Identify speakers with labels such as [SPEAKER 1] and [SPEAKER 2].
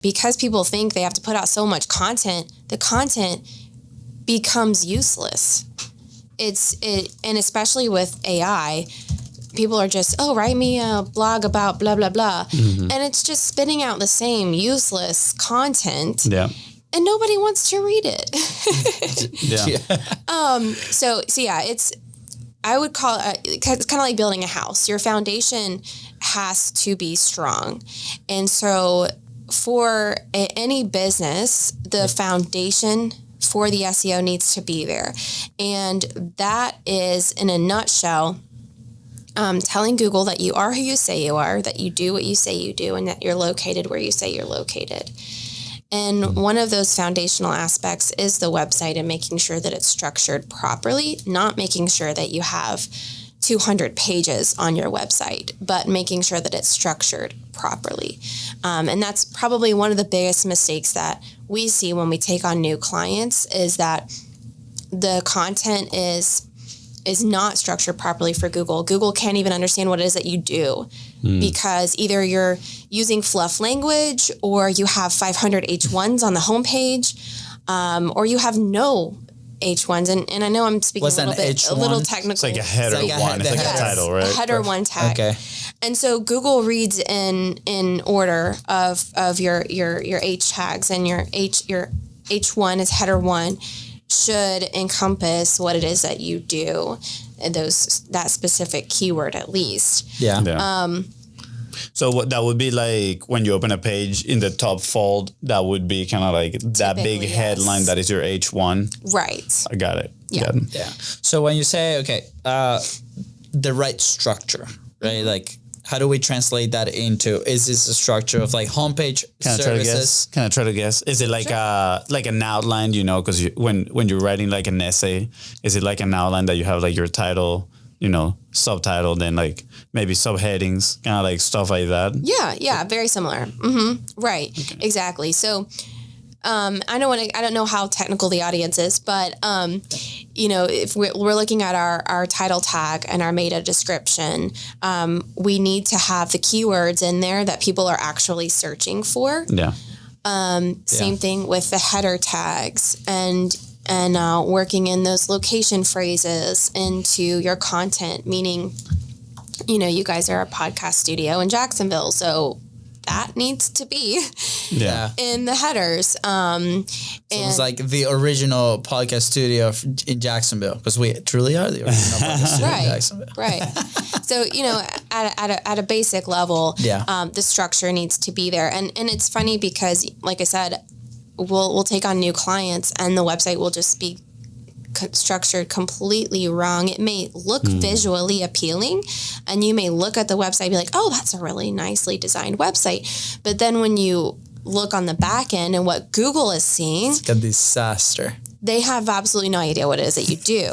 [SPEAKER 1] because people think they have to put out so much content, the content becomes useless. And especially with AI, people are just, write me a blog about blah, blah, blah. And it's just spitting out the same useless content.
[SPEAKER 2] Yeah.
[SPEAKER 1] And nobody wants to read it. I would call it's kind of like building a house. Your foundation has to be strong. And so for any business, the foundation for the SEO needs to be there. And that is, in a nutshell, telling Google that you are who you say you are, that you do what you say you do, and that you're located where you say you're located. And one of those foundational aspects is the website and making sure that it's structured properly, not making sure that you have 200 pages on your website, but making sure that it's structured properly. And that's probably one of the biggest mistakes that we see when we take on new clients, is that the content is not structured properly for Google. Google can't even understand what it is that you do, because either you're using fluff language, or you have 500 H1s on the homepage, or you have no H1s. And I know I'm speaking a little technical.
[SPEAKER 2] It's like a header one. It's like a title, right?
[SPEAKER 1] A header one tag. Okay. And so Google reads in order of your H tags, and your H1 is header one, should encompass what it is that you do, that specific keyword at least.
[SPEAKER 2] Yeah. So what that would be like when you open a page in the top fold, that would be kind of like that big headline that is your H1.
[SPEAKER 1] Right.
[SPEAKER 2] I got it.
[SPEAKER 3] Yeah. So when you say, the right structure, right? Like, how do we translate that into, is this a structure of like homepage services?
[SPEAKER 2] Can I try to guess? Is it like like an outline, because when you're writing like an essay, is it like an outline that you have like your title, subtitle, then like maybe subheadings, kind of like stuff like that?
[SPEAKER 1] Yeah, very similar. Right, okay. Exactly. So I don't know how technical the audience is, but if we're looking at our title tag and our meta description, we need to have the keywords in there that people are actually searching for.
[SPEAKER 2] Yeah.
[SPEAKER 1] Same thing with the header tags and working in those location phrases into your content, meaning, you guys are a podcast studio in Jacksonville, so that needs to be in the headers. So
[SPEAKER 3] it's like the original podcast studio in Jacksonville, because we truly are the original podcast studio in Jacksonville.
[SPEAKER 1] Right. So, at a basic level, the structure needs to be there. And it's funny because, like I said, we'll take on new clients and the website will just be structured completely wrong. It may look visually appealing, and you may look at the website and be like, oh, that's a really nicely designed website. But then when you look on the back end and what Google is seeing,
[SPEAKER 3] it's a disaster.
[SPEAKER 1] They have absolutely no idea what it is that you do.